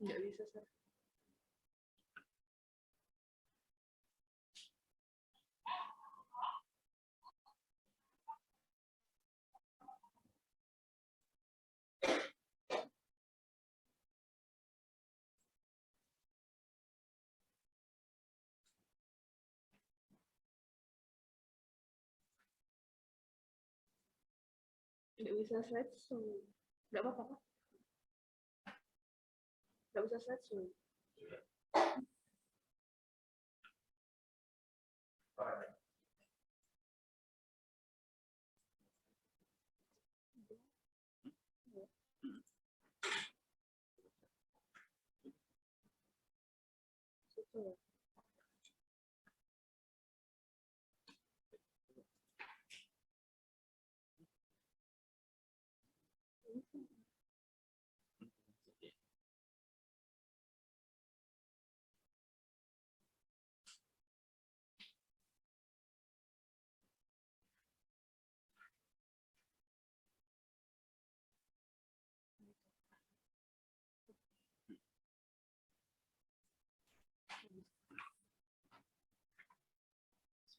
Nggak bisa, Sir. Nggak bisa slideshow. Nggak apa-apa, Pak. Nggak bisa slideshow.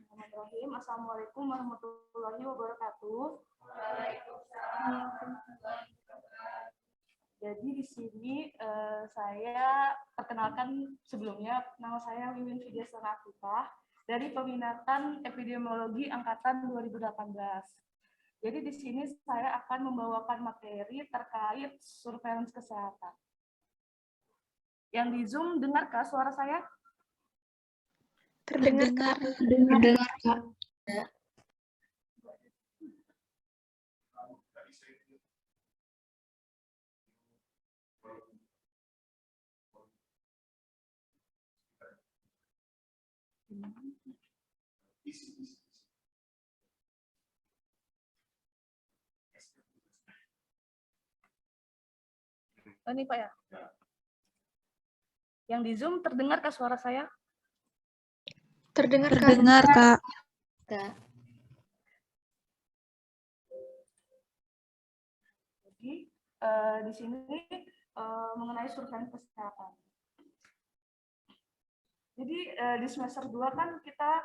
Bismillahirrahmanirrahim. Assalamualaikum warahmatullahi wabarakatuh. Jadi di sini saya perkenalkan sebelumnya, nama saya Wiwin Vidyasana Afifah dari Peminatan Epidemiologi Angkatan 2018. Jadi di sini saya akan membawakan materi terkait surveillance kesehatan. Yang di Zoom dengarkah suara saya? Terdengar, Kak. Ini Pak ya. Yang di Zoom terdengarkah suara saya? Terdengar, Kak. Jadi di sini mengenai surveillance kesehatan. Jadi di semester 2 kan kita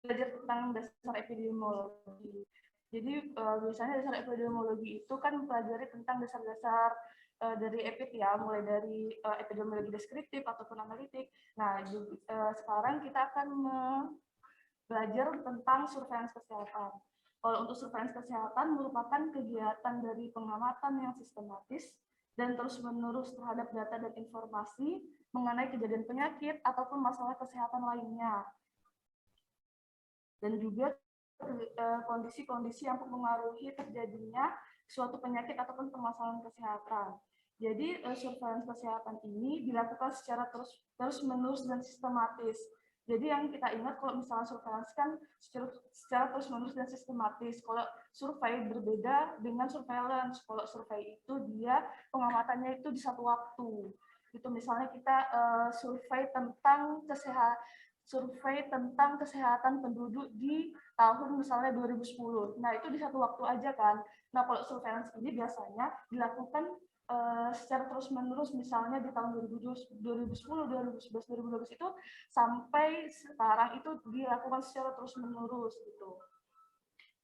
belajar tentang dasar epidemiologi. Jadi biasanya dasar epidemiologi itu kan mempelajari tentang dasar-dasar dari epid ya, mulai dari epidemiologi deskriptif ataupun analitik. Nah, sekarang kita akan belajar tentang surveillance kesehatan. Kalau untuk surveillance kesehatan merupakan kegiatan dari pengamatan yang sistematis dan terus-menerus terhadap data dan informasi mengenai kejadian penyakit ataupun masalah kesehatan lainnya. Dan juga kondisi-kondisi yang mempengaruhi terjadinya suatu penyakit ataupun permasalahan kesehatan. Jadi surveillance kesehatan ini dilakukan secara terus-menerus dan sistematis. Jadi yang kita ingat kalau misalnya surveillance kan secara terus-menerus dan sistematis. Kalau survei berbeda dengan surveillance. Kalau survei itu dia pengamatannya itu di satu waktu. Itu misalnya kita survei tentang kesehatan penduduk di tahun misalnya 2010. Nah, itu di satu waktu aja kan. Nah, kalau surveillance ini biasanya dilakukan secara terus-menerus, misalnya di tahun 2010, 2011, 2012 itu sampai sekarang itu dilakukan secara terus-menerus gitu.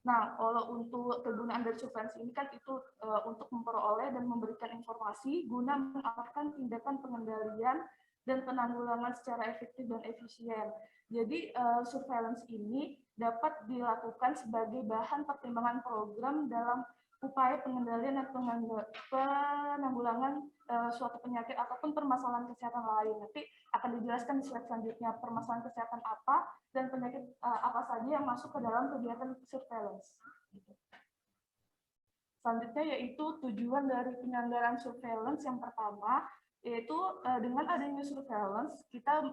Nah, kalau untuk kegunaan dari surveillance ini kan itu untuk memperoleh dan memberikan informasi guna mengarahkan tindakan pengendalian dan penanggulangan secara efektif dan efisien. Jadi surveillance ini dapat dilakukan sebagai bahan pertimbangan program dalam upaya pengendalian dan penanggulangan suatu penyakit ataupun permasalahan kesehatan lain. Nanti akan dijelaskan di slide selanjutnya permasalahan kesehatan apa dan penyakit apa saja yang masuk ke dalam kegiatan surveillance. Selanjutnya yaitu tujuan dari penyelenggaraan surveillance yang pertama, yaitu dengan adanya surveillance, kita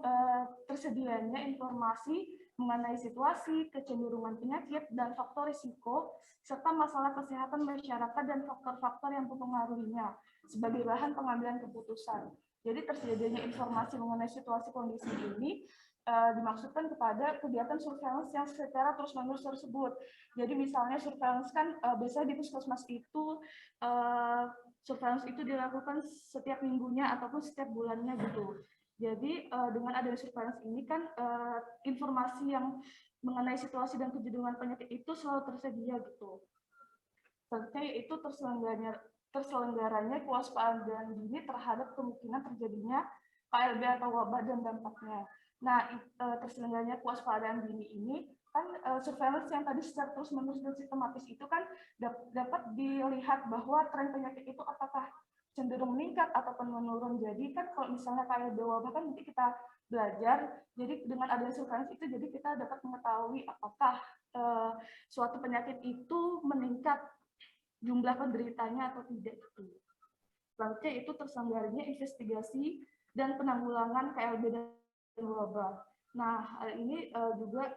tersedianya informasi mengenai situasi, kecenderungan penyakit, dan faktor risiko, serta masalah kesehatan masyarakat dan faktor-faktor yang mempengaruhinya sebagai bahan pengambilan keputusan. Jadi tersedianya informasi mengenai situasi kondisi ini dimaksudkan kepada kegiatan surveillance yang secara terus-menerus tersebut. Jadi misalnya surveillance kan biasanya di puskesmas itu surveillance itu dilakukan setiap minggunya ataupun setiap bulannya gitu. Jadi dengan adanya surveillance ini kan informasi yang mengenai situasi dan kecenderungan penyakit itu selalu tersedia gitu. Selanjutnya yaitu terselenggaranya kewaspadaan dini terhadap kemungkinan terjadinya KLB atau wabah dan dampaknya. Nah, terselenggaranya kewaspadaan dini ini kan surveillance yang tadi secara terus-menerus dan sistematis itu kan dapat dilihat bahwa tren penyakit itu apakah cenderung meningkat ataupun menurun. Jadi kan kalau misalnya KLB wabah kan nanti kita belajar, jadi dengan adanya surveillance itu jadi kita dapat mengetahui apakah suatu penyakit itu meningkat jumlah penderitanya atau tidak itu. Selanjutnya itu terselenggaranya investigasi dan penanggulangan KLB dan wabah. Nah, hal ini juga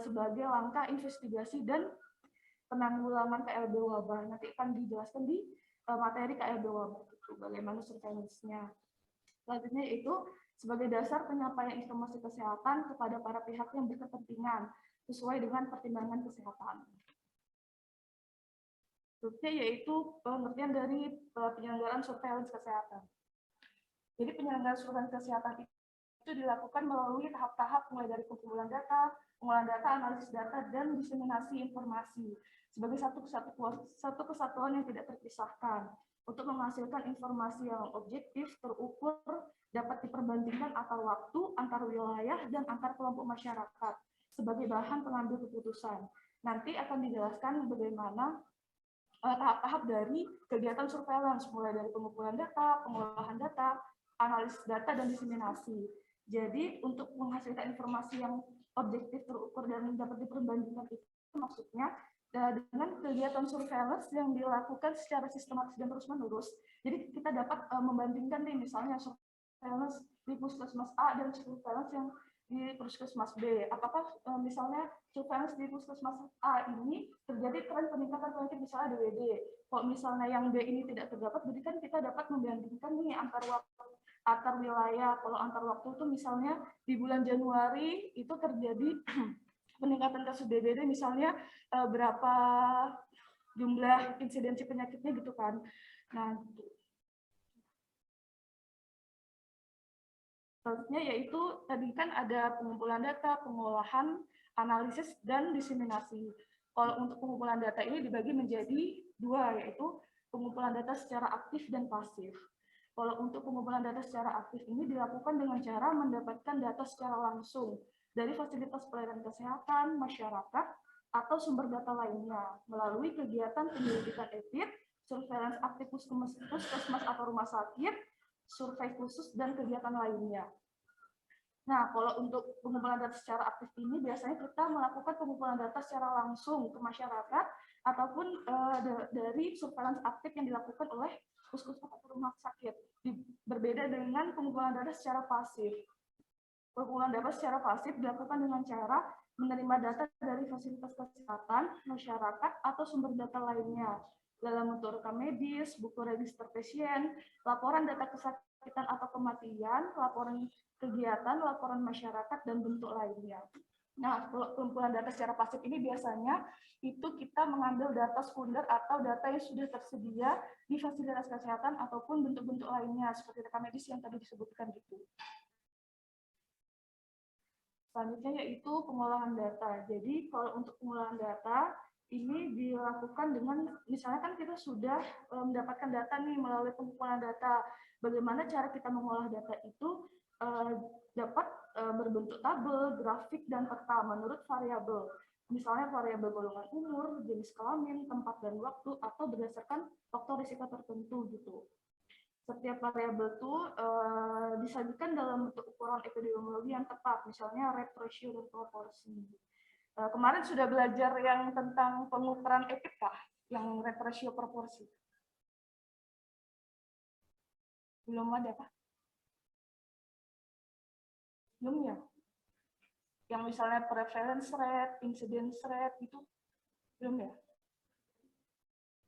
sebagai langkah investigasi dan penanggulangan KLB wabah. Nanti akan dijelaskan di materi KLB wabah itu bagaimana surveillance-nya. Selanjutnya itu sebagai dasar penyampaian informasi kesehatan kepada para pihak yang berkepentingan sesuai dengan pertimbangan kesehatan. Berikutnya yaitu pengertian dari penyelenggaraan surveillance kesehatan. Jadi penyelenggaraan surveillance kesehatan itu dilakukan melalui tahap-tahap mulai dari pengumpulan data, analisis data, dan diseminasi informasi sebagai satu kesatuan yang tidak terpisahkan untuk menghasilkan informasi yang objektif, terukur, dapat diperbandingkan antar waktu, antar wilayah, dan antar kelompok masyarakat sebagai bahan pengambil keputusan. Nanti akan dijelaskan bagaimana tahap-tahap dari kegiatan surveillance, mulai dari pengumpulan data, pengolahan data, analisis data, dan diseminasi. Jadi untuk menghasilkan informasi yang objektif, terukur, dan dapat diperbandingkan itu maksudnya dengan kegiatan surveillance yang dilakukan secara sistematis dan terus-menerus. Jadi kita dapat membandingkan nih misalnya surveillance di puskesmas A dan surveillance yang di puskesmas B. Apakah misalnya surveillance di puskesmas A ini terjadi tren peningkatan penyakit misalnya DWD. Kalau misalnya yang B ini tidak terdapat, berarti kan kita dapat membandingkan nih antar wilayah. Kalau antar waktu itu misalnya di bulan Januari itu terjadi peningkatan kasus DWD misalnya berapa jumlah insidensi penyakitnya gitu kan. Nah, selanjutnya yaitu tadi kan ada pengumpulan data, pengolahan, analisis, dan diseminasi. Kalau untuk pengumpulan data ini dibagi menjadi dua, yaitu pengumpulan data secara aktif dan pasif. Kalau untuk pengumpulan data secara aktif ini dilakukan dengan cara mendapatkan data secara langsung dari fasilitas pelayanan kesehatan, masyarakat, atau sumber data lainnya melalui kegiatan penyelidikan EPID, surveillance aktif puskesmas atau rumah sakit, survei khusus, dan kegiatan lainnya. Nah, kalau untuk pengumpulan data secara aktif ini biasanya kita melakukan pengumpulan data secara langsung ke masyarakat ataupun dari surveillance aktif yang dilakukan oleh puskesmas atau rumah sakit. Berbeda dengan pengumpulan data secara pasif. Pengumpulan data secara pasif dilakukan dengan cara menerima data dari fasilitas kesehatan, masyarakat, atau sumber data lainnya dalam bentuk rekam medis, buku register pasien, laporan data kesakitan atau kematian, laporan kegiatan, laporan masyarakat, dan bentuk lainnya. Nah, pengumpulan data secara pasif ini biasanya itu kita mengambil data sekunder atau data yang sudah tersedia di fasilitas kesehatan ataupun bentuk-bentuk lainnya seperti rekam medis yang tadi disebutkan gitu. Selanjutnya yaitu pengolahan data. Jadi kalau untuk pengolahan data ini dilakukan dengan misalnya kan kita sudah mendapatkan data nih melalui pengumpulan data. Bagaimana cara kita mengolah data itu dapat berbentuk tabel, grafik, dan peta menurut variabel. Misalnya variabel golongan umur, jenis kelamin, tempat dan waktu, atau berdasarkan faktor risiko tertentu gitu. Setiap variabel itu disajikan dalam bentuk ukuran epidemiologi yang tepat, misalnya rate, ratio, dan proporsi. Kemarin sudah belajar yang tentang pengukuran EPID kah? Yang rate, ratio, proporsi? Belum ada kah? Belum ya? Yang misalnya prevalence rate, incidence rate, itu belum ya?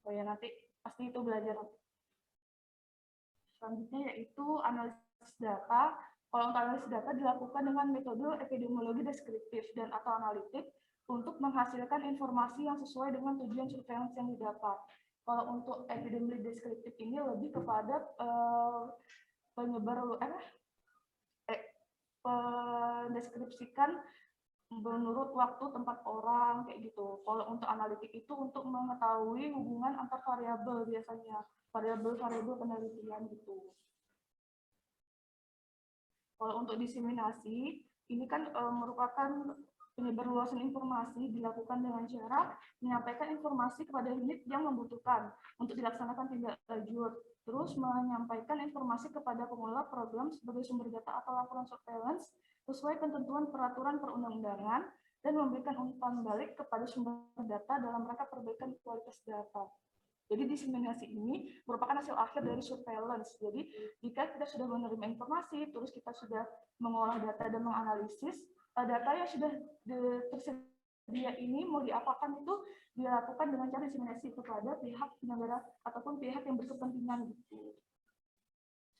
Oh ya, nanti pasti itu belajar. Selanjutnya yaitu analisis data. Kalau untuk analisis data dilakukan dengan metode epidemiologi deskriptif dan atau analitik untuk menghasilkan informasi yang sesuai dengan tujuan surveillance yang didapat. Kalau untuk epidemiologi deskriptif ini lebih kepada mendeskripsikan menurut waktu tempat orang kayak gitu. Kalau untuk analitik itu untuk mengetahui hubungan antar variabel biasanya, variabel penelitian gitu. Kalau untuk diseminasi, ini kan merupakan penyebarluasan informasi dilakukan dengan cara menyampaikan informasi kepada unit yang membutuhkan untuk dilaksanakan tindak lanjut, terus menyampaikan informasi kepada pengelola program sebagai sumber data atau laporan surveillance sesuai ketentuan peraturan perundang-undangan dan memberikan umpan balik kepada sumber data dalam rangka perbaikan kualitas data. Jadi diseminasi ini merupakan hasil akhir dari surveillance. Jadi jika kita sudah menerima informasi, terus kita sudah mengolah data dan menganalisis, data yang sudah tersedia ini mau diapakan itu dilakukan dengan cara diseminasi kepada pihak penyelenggara ataupun pihak yang berkepentingan gitu.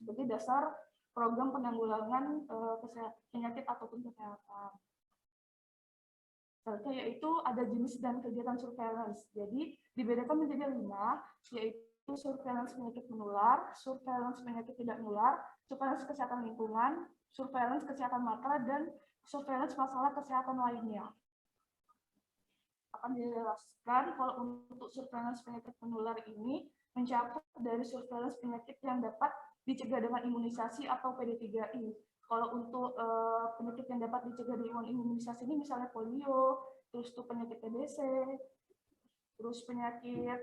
Sebagai dasar program penanggulangan penyakit ataupun kesehatan. Selanjutnya yaitu ada jenis dan kegiatan surveillance. Jadi dibedakan menjadi 5, yaitu surveillance penyakit menular, surveillance penyakit tidak menular, surveillance kesehatan lingkungan, surveillance kesehatan matra, dan surveillance masalah kesehatan lainnya. Akan dijelaskan kalau untuk surveillance penyakit menular ini mencakup dari surveillance penyakit yang dapat dicegah dengan imunisasi atau PD3I. Kalau untuk penyakit yang dapat dicegah dengan imunisasi ini misalnya polio, terus tuh penyakit TBC, terus penyakit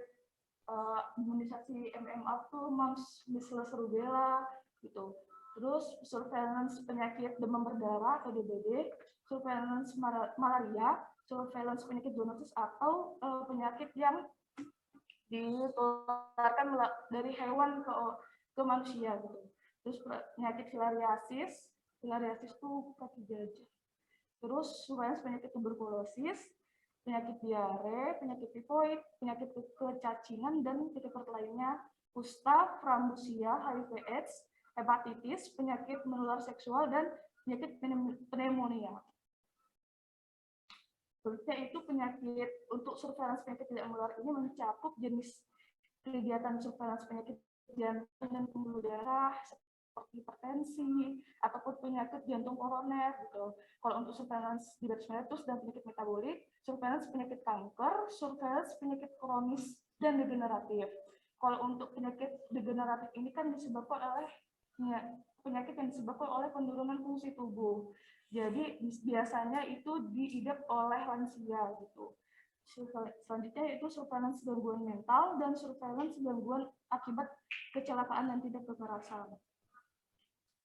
imunisasi MMA tuh mumps, measles, rubella gitu. Terus surveillance penyakit demam berdarah atau DBD, surveillance malaria, surveillance penyakit zoonosis atau penyakit yang ditularkan dari hewan ke manusia gitu. Terus penyakit filariasis itu kaki gajah. Terus surveillance penyakit tuberkulosis, penyakit diare, penyakit tifoid, penyakit kecacingan, dan penyakit lainnya, kusta, frambusia, HIV/AIDS, hepatitis, penyakit menular seksual, dan penyakit pneumonia. Berikutnya itu penyakit untuk surveillance penyakit tidak menular ini mencakup jenis kegiatan surveillance penyakit jantung dan pembuluh darah seperti hipertensi ataupun penyakit jantung koroner gitu. Kalau untuk surveillance diabetes mellitus dan penyakit metabolik, surveillance penyakit kanker, surveillance penyakit kronis dan degeneratif. Kalau untuk penyakit degeneratif ini kan disebabkan oleh penyakit yang disebabkan oleh penurunan fungsi tubuh. Jadi biasanya itu diidap oleh lansia gitu. Selanjutnya yaitu surveillance gangguan mental dan surveillance gangguan akibat kecelakaan dan tindak kekerasan.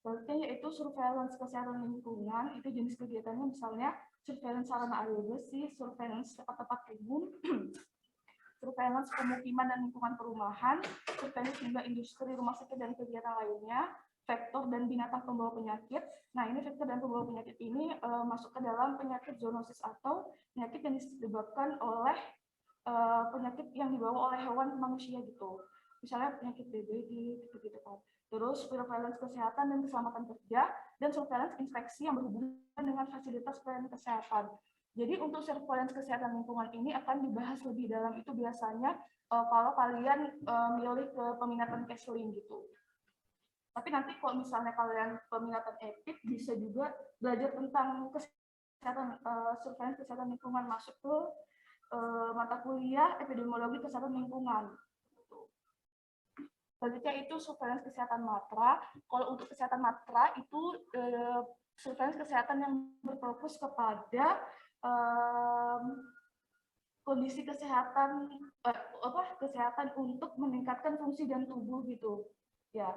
Selanjutnya yaitu surveillance kesehatan lingkungan, itu jenis kegiatannya misalnya surveillance sarana air bersih, surveillance tempat-tempat umum, surveillance pemukiman dan lingkungan perumahan, surveillance hingga industri, rumah sakit, dan kegiatan lainnya, vektor dan binatang pembawa penyakit. Nah, ini vektor dan pembawa penyakit ini masuk ke dalam penyakit zoonosis atau penyakit yang disebabkan oleh penyakit yang dibawa oleh hewan ke manusia gitu. Misalnya penyakit DBD gitu-gitu kan. Terus surveillance kesehatan dan keselamatan kerja, dan surveillance inspeksi yang berhubungan dengan fasilitas pelayanan kesehatan. Jadi untuk surveillance kesehatan lingkungan ini akan dibahas lebih dalam itu biasanya kalau kalian milih ke peminatan counseling gitu. Tapi nanti kalau misalnya kalian peminatan etik bisa juga belajar tentang kesehatan surveillance kesehatan lingkungan masuk ke mata kuliah epidemiologi kesehatan lingkungan. Selanjutnya itu surveillance kesehatan matra. Kalau untuk kesehatan matra itu surveillance kesehatan yang berfokus kepada kondisi kesehatan kesehatan untuk meningkatkan fungsi dan tubuh gitu. Ya.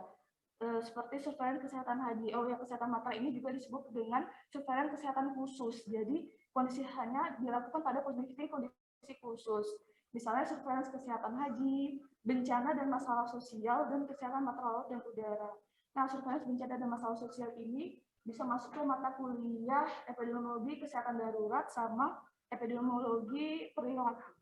Seperti surveillance kesehatan haji. Kesehatan matra ini juga disebut dengan surveillance kesehatan khusus. Jadi kondisi hanya dilakukan pada kondisi khusus. Misalnya surveillance kesehatan haji, bencana dan masalah sosial, dan kesehatan mata laut dan udara. Nah, surveillance bencana dan masalah sosial ini bisa masuk ke mata kuliah epidemiologi kesehatan darurat sama epidemiologi perilaku.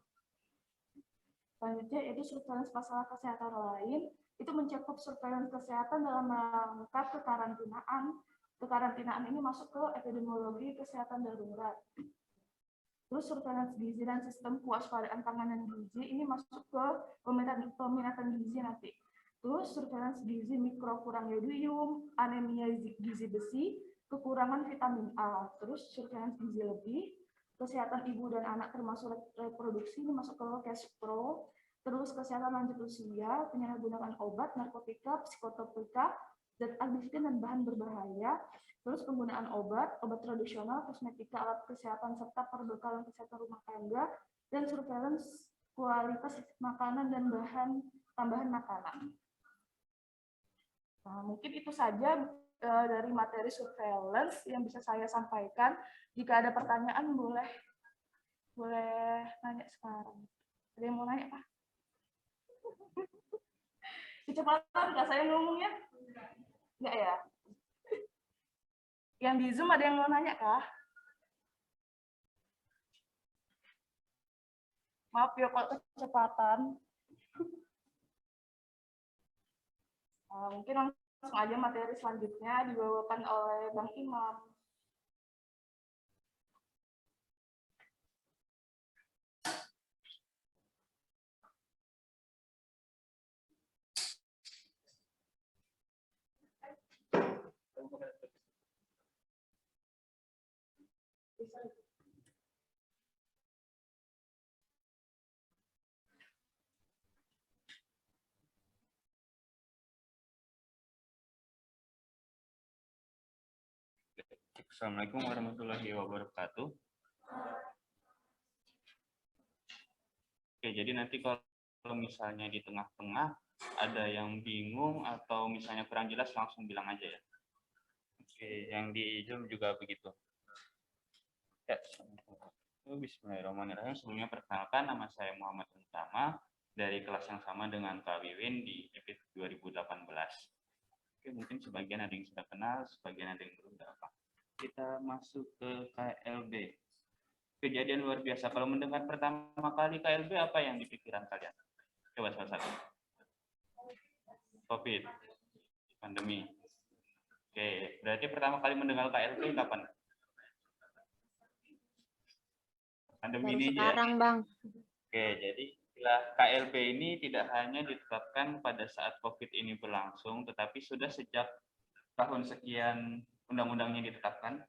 Selanjutnya itu surveillance masalah kesehatan lain, itu mencakup surveillance kesehatan dalam rangka kekarantinaan, kekarantinaan ini masuk ke epidemiologi kesehatan darurat. Terus surveillance gizi dan sistem kewaspadaan panganan gizi ini masuk ke peminatan gizi nanti. Terus surveillance gizi mikro kurang yodium, anemia gizi besi, kekurangan vitamin A. Terus surveillance gizi lebih, kesehatan ibu dan anak termasuk reproduksi ini masuk ke cash pro. Terus kesehatan lanjut usia, penyalahgunaan obat, narkotika, psikotropika, zat adiktif dan bahan berbahaya. Terus penggunaan obat, obat tradisional, kosmetika, alat kesehatan, serta perbekalan kesehatan rumah tangga, dan surveillance kualitas makanan dan bahan tambahan makanan. Nah, mungkin itu saja dari materi surveillance yang bisa saya sampaikan. Jika ada pertanyaan, boleh nanya sekarang. Ada yang mau nanya, Pak? Kecepatan nggak saya ngomongnya? Nggak ya? Yang di Zoom ada yang mau nanya kah? Maaf ya kalau kecepatan. Mungkin langsung aja materi selanjutnya dibawakan oleh Bang Imam. Assalamualaikum warahmatullahi wabarakatuh. Oke, jadi nanti kalau misalnya di tengah-tengah ada yang bingung atau misalnya kurang jelas, langsung bilang aja ya. Oke, yang di Zoom juga begitu. Ya, bismillahirrahmanirrahim. Sebelumnya perkenalkan, nama saya Muhammad Utama dari kelas yang sama dengan Kak Wiwin di EPIT 2018. Oke, mungkin sebagian ada yang sudah kenal, sebagian ada yang belum apa. Kita masuk ke KLB. Kejadian luar biasa. Kalau mendengar pertama kali KLB, apa yang dipikiran kalian? Coba salah satu. COVID, pandemi. Oke, berarti pertama kali mendengar KLB kapan? Pandemi ini Sekarang, Bang. Oke, jadi istilah KLB ini tidak hanya ditetapkan pada saat COVID ini berlangsung, tetapi sudah sejak tahun sekian undang-undangnya ditetapkan,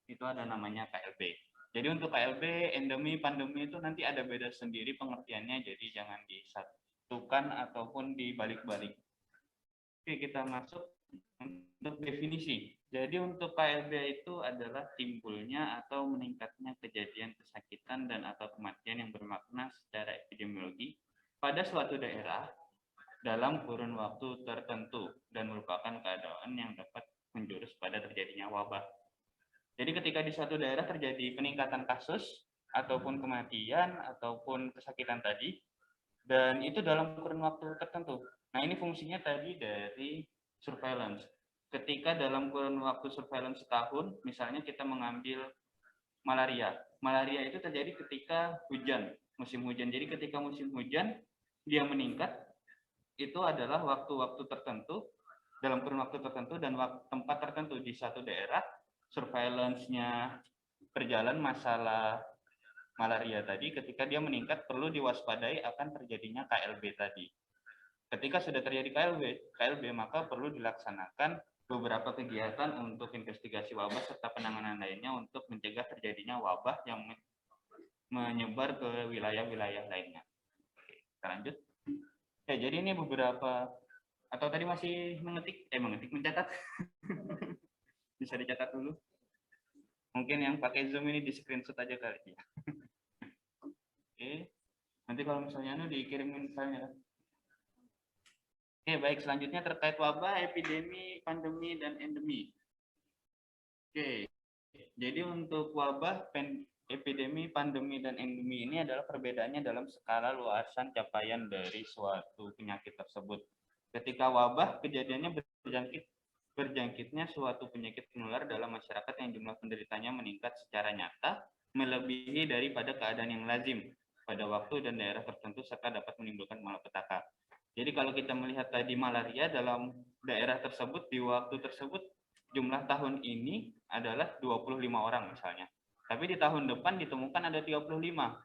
itu ada namanya KLB. Jadi untuk KLB, endemi, pandemi itu nanti ada beda sendiri pengertiannya, jadi jangan disatukan ataupun dibalik-balik. Oke, kita masuk untuk definisi. Jadi untuk KLB itu adalah timbulnya atau meningkatnya kejadian kesakitan dan atau kematian yang bermakna secara epidemiologi pada suatu daerah dalam kurun waktu tertentu dan merupakan keadaan yang dapat menjurus pada terjadinya wabah. Jadi ketika di suatu daerah terjadi peningkatan kasus ataupun kematian ataupun kesakitan tadi, dan itu dalam kurun waktu tertentu. Nah, ini fungsinya tadi dari surveillance. Ketika dalam kurun waktu surveillance setahun, misalnya kita mengambil malaria. Malaria itu terjadi ketika hujan, musim hujan. Jadi ketika musim hujan, dia meningkat, itu adalah waktu-waktu tertentu, dalam kurun waktu tertentu dan tempat tertentu di satu daerah, surveillance-nya berjalan masalah malaria tadi, ketika dia meningkat perlu diwaspadai akan terjadinya KLB tadi. Ketika sudah terjadi KLB maka perlu dilaksanakan beberapa kegiatan untuk investigasi wabah serta penanganan lainnya untuk mencegah terjadinya wabah yang menyebar ke wilayah-wilayah lainnya. Oke, kita lanjut. Ya, jadi ini beberapa, atau tadi masih mencatat. Bisa dicatat dulu. Mungkin yang pakai Zoom ini di screenshot aja kali ya. Oke, nanti kalau misalnya dikirimin filenya. Oke, baik, selanjutnya terkait wabah, epidemi, pandemi, dan endemi. Oke, jadi untuk wabah, epidemi, pandemi, dan endemi ini adalah perbedaannya dalam skala luasan capaian dari suatu penyakit tersebut. Ketika wabah, kejadiannya berjangkitnya suatu penyakit menular dalam masyarakat yang jumlah penderitanya meningkat secara nyata, melebihi daripada keadaan yang lazim pada waktu dan daerah tertentu serta dapat menimbulkan malapetaka. Jadi kalau kita melihat tadi malaria dalam daerah tersebut, di waktu tersebut, jumlah tahun ini adalah 25 orang misalnya. Tapi di tahun depan ditemukan ada 35.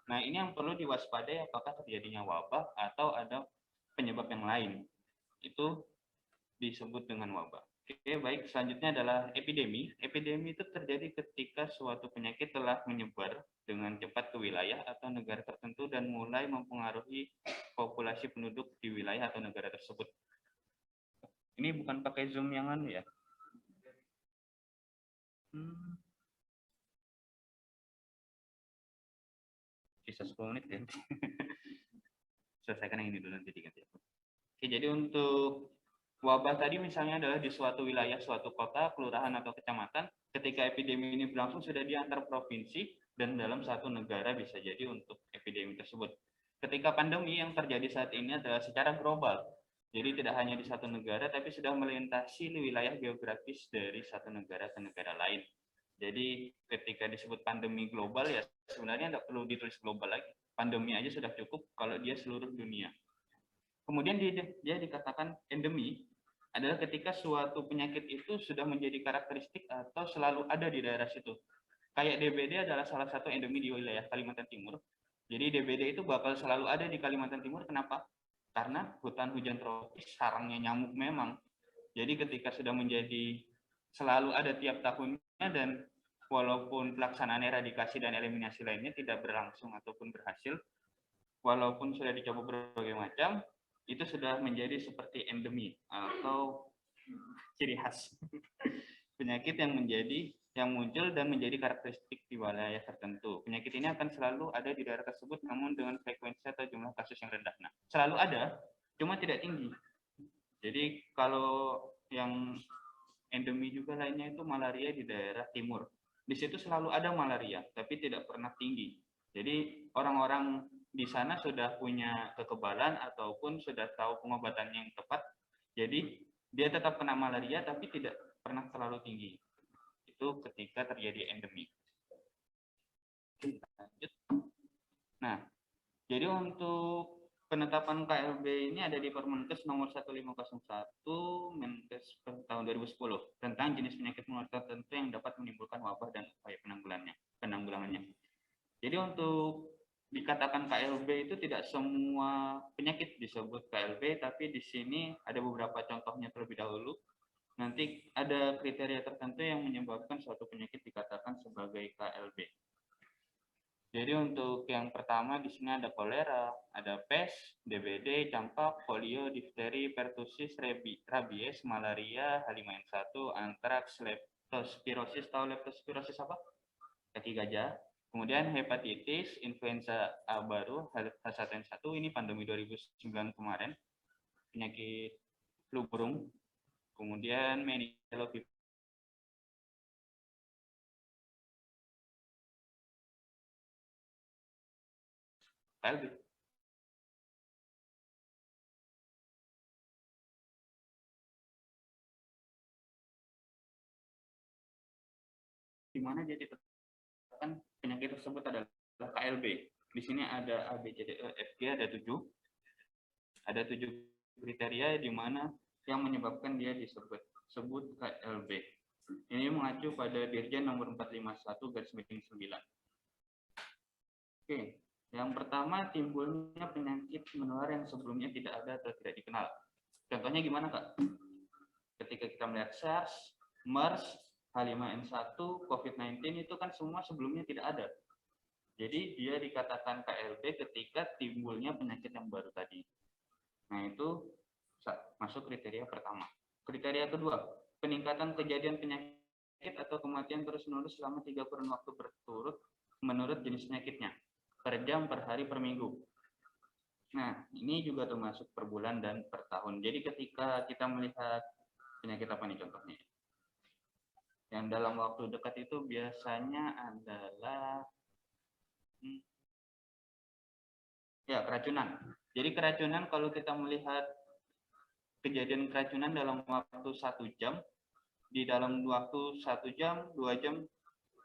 Nah, ini yang perlu diwaspadai apakah terjadinya wabah atau ada penyebab yang lain. Itu disebut dengan wabah. Oke, baik. Selanjutnya adalah epidemi. Epidemi itu terjadi ketika suatu penyakit telah menyebar dengan cepat ke wilayah atau negara tertentu dan mulai mempengaruhi populasi penduduk di wilayah atau negara tersebut. Ini bukan pakai Zoom yang anu ya. Sisa 10 menit ya. Selesaikan yang ini dulu nanti diganti. Oke, jadi untuk wabah tadi misalnya adalah di suatu wilayah, suatu kota, kelurahan atau kecamatan, ketika epidemi ini berlangsung sudah di antar provinsi dan dalam satu negara bisa jadi untuk epidemi tersebut. Ketika pandemi yang terjadi saat ini adalah secara global. Jadi tidak hanya di satu negara tapi sudah melintasi wilayah geografis dari satu negara ke negara lain. Jadi ketika disebut pandemi global ya sebenarnya tidak perlu ditulis global lagi. Pandemi aja sudah cukup kalau dia seluruh dunia. Kemudian dia dikatakan endemi adalah ketika suatu penyakit itu sudah menjadi karakteristik atau selalu ada di daerah situ. Kayak DBD adalah salah satu endemi di wilayah Kalimantan Timur. Jadi DBD itu bakal selalu ada di Kalimantan Timur. Kenapa? Karena hutan hujan tropis sarangnya nyamuk memang. Jadi ketika sudah menjadi selalu ada tiap tahunnya dan walaupun pelaksanaan eradikasi dan eliminasi lainnya tidak berlangsung ataupun berhasil, walaupun sudah dicoba berbagai macam, itu sudah menjadi seperti endemi atau ciri khas penyakit yang muncul dan menjadi karakteristik di wilayah tertentu. Penyakit ini akan selalu ada di daerah tersebut, namun dengan frekuensi atau jumlah kasus yang rendah. Nah, selalu ada, cuma tidak tinggi. Jadi kalau yang endemi juga lainnya itu malaria di daerah timur. Di situ selalu ada malaria, tapi tidak pernah tinggi. Jadi orang-orang di sana sudah punya kekebalan ataupun sudah tahu pengobatannya yang tepat. Jadi dia tetap kena malaria, tapi tidak pernah terlalu tinggi. Itu ketika terjadi endemi. Lanjut. Nah, jadi untuk penetapan KLB ini ada di Permenkes nomor 1501 Menkes tahun 2010 tentang jenis penyakit menular tertentu yang dapat menimbulkan wabah dan upaya penanggulangannya. Jadi untuk dikatakan KLB itu tidak semua penyakit disebut KLB, tapi di sini ada beberapa contohnya terlebih dahulu. Nanti ada kriteria tertentu yang menyebabkan suatu penyakit dikatakan sebagai KLB. Jadi untuk yang pertama di sini ada kolera, ada pes, DBD, campak, polio, difteri, pertusis, rabies, malaria, H5N1, antraks, leptospirosis. Tahu leptospirosis apa? Kaki gajah. Kemudian hepatitis, influenza A baru, H1N1, ini pandemi 2009 kemarin, penyakit flu burung. Kemudian meningitis. KLB. Di mana dia ditetapkan penyakit tersebut adalah KLB. Di sini ada A, B, C, D, E, F, G, ada 7. Ada 7 kriteria di mana yang menyebabkan dia disebut KLB. Ini mengacu pada Dirjen nomor 451/9. Oke, yang pertama timbulnya penyakit menular yang sebelumnya tidak ada atau tidak dikenal. Contohnya gimana, Kak? Ketika kita melihat SARS, MERS, H5N1, COVID-19 itu kan semua sebelumnya tidak ada. Jadi dia dikatakan KLB ketika timbulnya penyakit yang baru tadi. Nah, itu masuk kriteria pertama. Kriteria kedua, peningkatan kejadian penyakit atau kematian terus-menerus selama 3 kurun waktu berturut menurut jenis penyakitnya, per jam, per hari, per minggu. Nah, ini juga termasuk per bulan dan per tahun. Jadi ketika kita melihat penyakit apa nih contohnya? Yang dalam waktu dekat itu biasanya adalah keracunan. Jadi keracunan kalau kita melihat kejadian keracunan dalam waktu 1 jam, di dalam waktu 1 jam, 2 jam,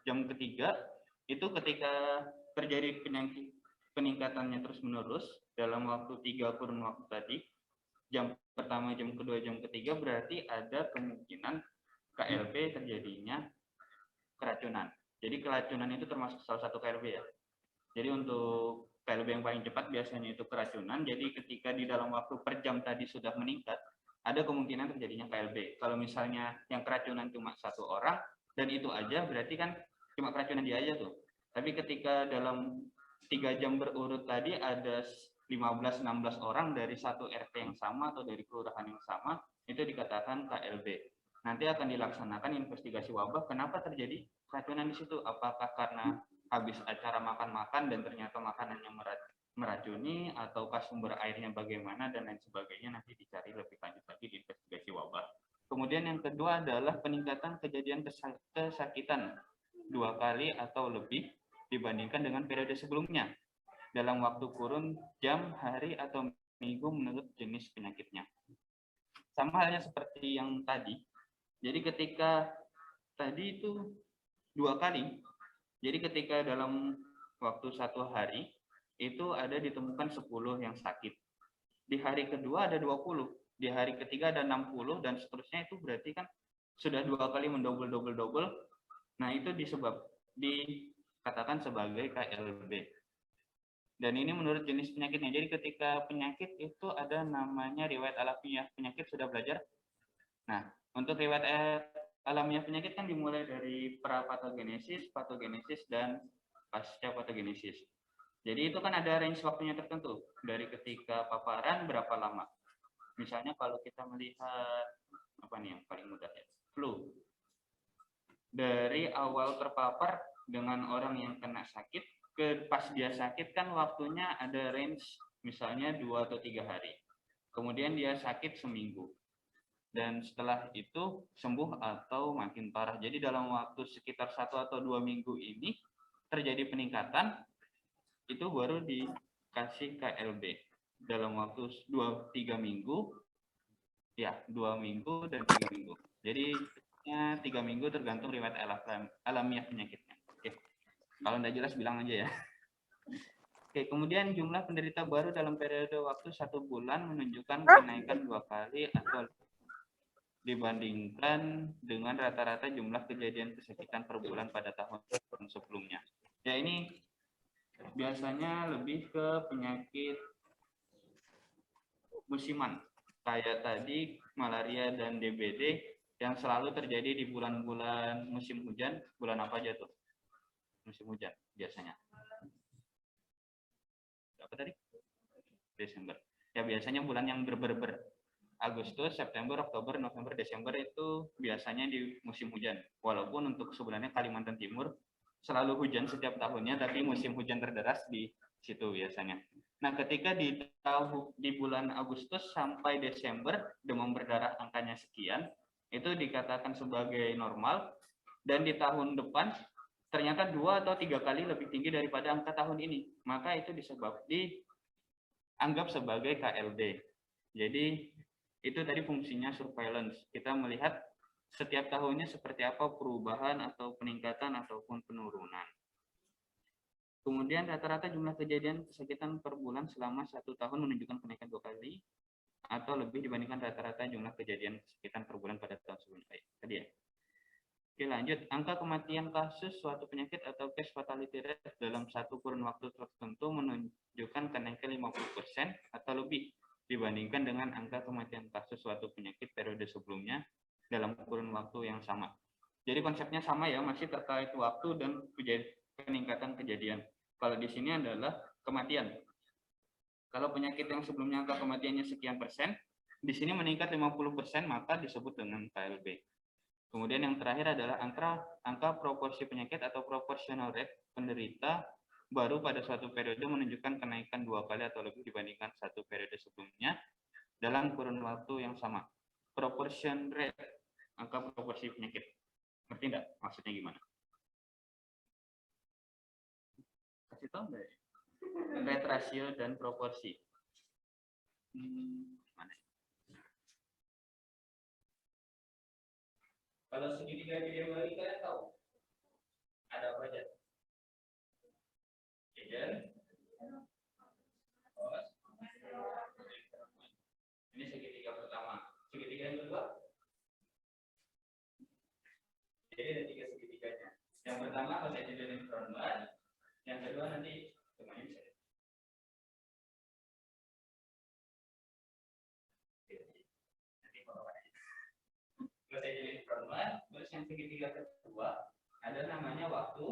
jam ketiga, itu ketika terjadi peningkatannya terus-menerus dalam waktu 3 kurun waktu tadi, jam pertama, jam kedua, jam ketiga, berarti ada kemungkinan KLB terjadinya keracunan. Jadi keracunan itu termasuk salah satu KLB ya. Jadi untuk KLB yang paling cepat biasanya itu keracunan. Jadi ketika di dalam waktu per jam tadi sudah meningkat, ada kemungkinan terjadinya KLB. Kalau misalnya yang keracunan cuma 1 orang, dan itu aja berarti kan cuma keracunan dia aja tuh. Tapi ketika dalam 3 jam berurut tadi ada 15-16 orang dari satu RT yang sama atau dari kelurahan yang sama, itu dikatakan KLB. Nanti akan dilaksanakan investigasi wabah, kenapa terjadi keracunan di situ? Apakah karena habis acara makan-makan dan ternyata makanannya meracuni, ataukah sumber airnya bagaimana, dan lain sebagainya, nanti dicari lebih lanjut lagi di investigasi wabah. Kemudian yang kedua adalah peningkatan kejadian kesakitan 2 kali atau lebih dibandingkan dengan periode sebelumnya, dalam waktu kurun jam, hari, atau minggu menurut jenis penyakitnya. Sama halnya seperti yang tadi, jadi ketika tadi itu 2 kali, jadi ketika dalam waktu 1 hari, itu ada ditemukan 10 yang sakit. Di hari kedua ada 20, di hari ketiga ada 60, dan seterusnya. Itu berarti kan sudah 2 kali mendouble. Nah itu dikatakan sebagai KLB. Dan ini menurut jenis penyakitnya. Jadi ketika penyakit itu ada namanya riwayat alamiah penyakit, sudah belajar? Nah, untuk riwayat alamiah penyakit kan dimulai dari prapatogenesis, patogenesis, dan pasca patogenesis. Jadi itu kan ada range waktunya tertentu. Dari ketika paparan berapa lama. Misalnya kalau kita melihat, apa nih yang paling mudah ya? Flu. Dari awal terpapar dengan orang yang kena sakit, ke pas dia sakit kan waktunya ada range misalnya 2 atau 3 hari. Kemudian dia sakit seminggu. Dan setelah itu sembuh atau makin parah. Jadi dalam waktu sekitar 1 atau 2 minggu ini terjadi peningkatan, itu baru dikasih KLB. Dalam waktu 2-3 minggu, ya 2 minggu dan 3 minggu. Jadi 3 minggu tergantung riwayat alamiah penyakitnya. Oke. Kalau tidak jelas bilang aja ya. Oke, kemudian jumlah penderita baru dalam periode waktu 1 bulan menunjukkan kenaikan 2 kali atau dibandingkan dengan rata-rata jumlah kejadian kesakitan per bulan pada tahun sebelumnya. Ya ini biasanya lebih ke penyakit musiman. Kayak tadi malaria dan DBD yang selalu terjadi di bulan-bulan musim hujan. Bulan apa aja tuh? Musim hujan biasanya. Apa tadi? Desember. Ya biasanya bulan yang ber. Agustus, September, Oktober, November, Desember itu biasanya di musim hujan. Walaupun untuk sebenarnya Kalimantan Timur selalu hujan setiap tahunnya, tapi musim hujan terderas di situ biasanya. Nah, ketika di bulan Agustus sampai Desember demam berdarah angkanya sekian, itu dikatakan sebagai normal, dan di tahun depan ternyata 2 atau 3 kali lebih tinggi daripada angka tahun ini. Maka itu dianggap sebagai KLB. Jadi itu tadi fungsinya surveillance. Kita melihat setiap tahunnya seperti apa perubahan atau peningkatan ataupun penurunan. Kemudian rata-rata jumlah kejadian kesakitan per bulan selama 1 tahun menunjukkan kenaikan 2 kali atau lebih dibandingkan rata-rata jumlah kejadian kesakitan per bulan pada tahun sebelumnya. Tadi ya. Oke, lanjut. Angka kematian kasus suatu penyakit atau case fatality rate dalam 1 kurun waktu tertentu menunjukkan kenaikan 50% atau lebih dibandingkan dengan angka kematian kasus suatu penyakit periode sebelumnya dalam kurun waktu yang sama. Jadi konsepnya sama ya, masih terkait waktu dan peningkatan kejadian. Kalau di sini adalah kematian. Kalau penyakit yang sebelumnya angka kematiannya sekian persen, di sini meningkat 50%, maka disebut dengan KLB. Kemudian yang terakhir adalah angka proporsi penyakit atau proportional rate penderita baru pada suatu periode menunjukkan kenaikan 2 kali atau lebih dibandingkan 1 periode sebelumnya dalam kurun waktu yang sama. Proportion rate, angka proporsi penyakit. Ngerti enggak maksudnya gimana? Kasih tahu enggak ya? Rate, rasio, dan proporsi. Mana? Kalau segitiga epidemiologi kalian tahu? Ada apa aja? Ini segitiga pertama. Segitiga yang kedua? pertama masa jeda front, yang kedua nanti semuanya bisa. Nanti masa jeda front, terus yang segitiga kedua ada namanya waktu